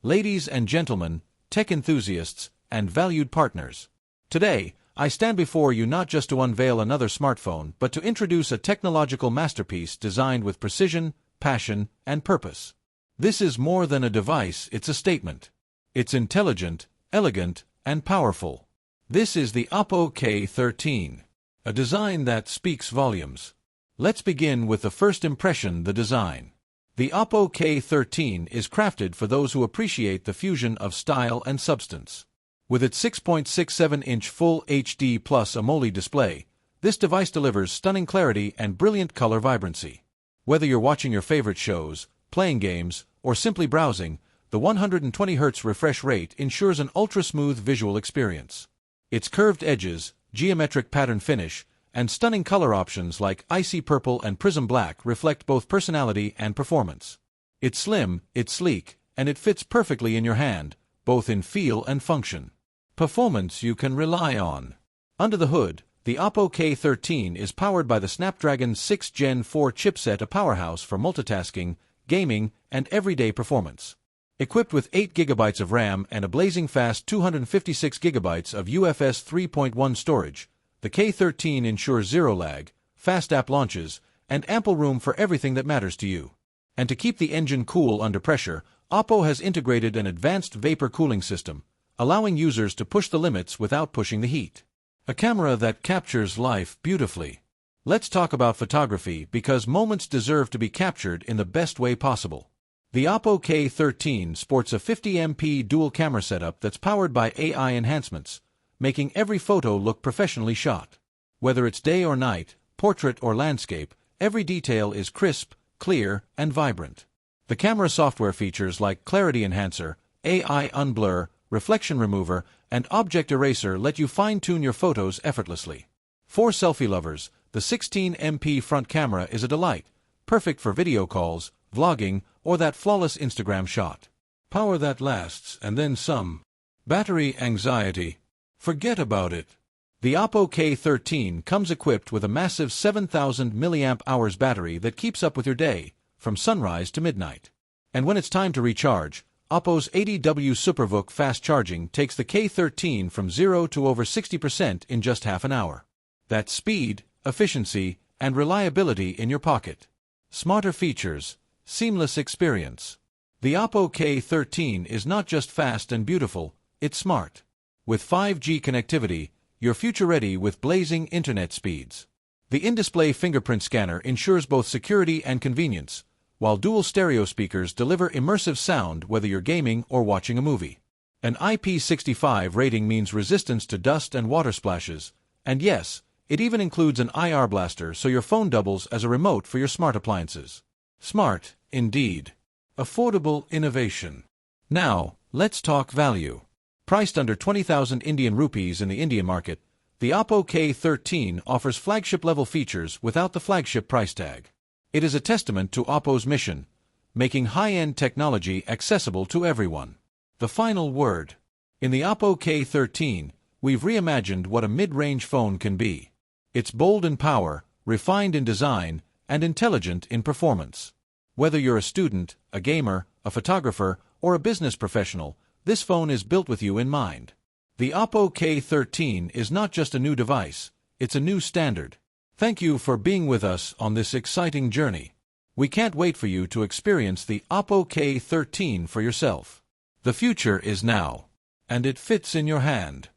Ladies and gentlemen, tech enthusiasts, and valued partners. Today, I stand before you not just to unveil another smartphone, but to introduce a technological masterpiece designed with precision, passion, and purpose. This is more than a device, it's a statement. It's intelligent, elegant, and powerful. This is the OPPO K13, a design that speaks volumes. Let's begin with the first impression, the design. The OPPO K13 is crafted for those who appreciate the fusion of style and substance. With its 6.67-inch Full HD Plus AMOLED display, this device delivers stunning clarity and brilliant color vibrancy. Whether you're watching your favorite shows, playing games, or simply browsing, the 120Hz refresh rate ensures an ultra-smooth visual experience. Its curved edges, geometric pattern finish, and stunning color options like icy purple and prism black reflect both personality and performance. It's slim, it's sleek, and it fits perfectly in your hand, both in feel and function. Performance you can rely on. Under the hood, the OPPO K13 is powered by the Snapdragon 6 Gen 4 chipset, a powerhouse for multitasking, gaming, and everyday performance. Equipped with 8 GB of RAM and a blazing fast 256 GB of UFS 3.1 storage, the K13 ensures zero lag, fast app launches, and ample room for everything that matters to you. And to keep the engine cool under pressure, OPPO has integrated an advanced vapor cooling system, allowing users to push the limits without pushing the heat. A camera that captures life beautifully. Let's talk about photography, because moments deserve to be captured in the best way possible. The OPPO K13 sports a 50MP dual camera setup that's powered by AI enhancements, making every photo look professionally shot. Whether it's day or night, portrait or landscape, every detail is crisp, clear, and vibrant. The camera software features like Clarity Enhancer, AI Unblur, Reflection Remover, and Object Eraser let you fine-tune your photos effortlessly. For selfie lovers, the 16MP front camera is a delight, perfect for video calls, vlogging, or that flawless Instagram shot. Power that lasts, and then some. Battery anxiety? Forget about it. The OPPO K13 comes equipped with a massive 7,000 mAh battery that keeps up with your day, from sunrise to midnight. And when it's time to recharge, OPPO's 80W SuperVOOC fast charging takes the K13 from 0 to over 60% in just half an hour. That's speed, efficiency, and reliability in your pocket. Smarter features, seamless experience. The OPPO K13 is not just fast and beautiful, it's smart. With 5G connectivity, you're future-ready with blazing internet speeds. The in-display fingerprint scanner ensures both security and convenience, while dual stereo speakers deliver immersive sound whether you're gaming or watching a movie. An IP65 rating means resistance to dust and water splashes, and yes, it even includes an IR blaster, so your phone doubles as a remote for your smart appliances. Smart, indeed. Affordable innovation. Now, let's talk value. Priced under 20,000 Indian rupees in the Indian market, the OPPO K13 offers flagship-level features without the flagship price tag. It is a testament to OPPO's mission, making high-end technology accessible to everyone. The final word. In the OPPO K13, we've reimagined what a mid-range phone can be. It's bold in power, refined in design, and intelligent in performance. Whether you're a student, a gamer, a photographer, or a business professional, this phone is built with you in mind. The OPPO K13 is not just a new device, it's a new standard. Thank you for being with us on this exciting journey. We can't wait for you to experience the OPPO K13 for yourself. The future is now, and it fits in your hand.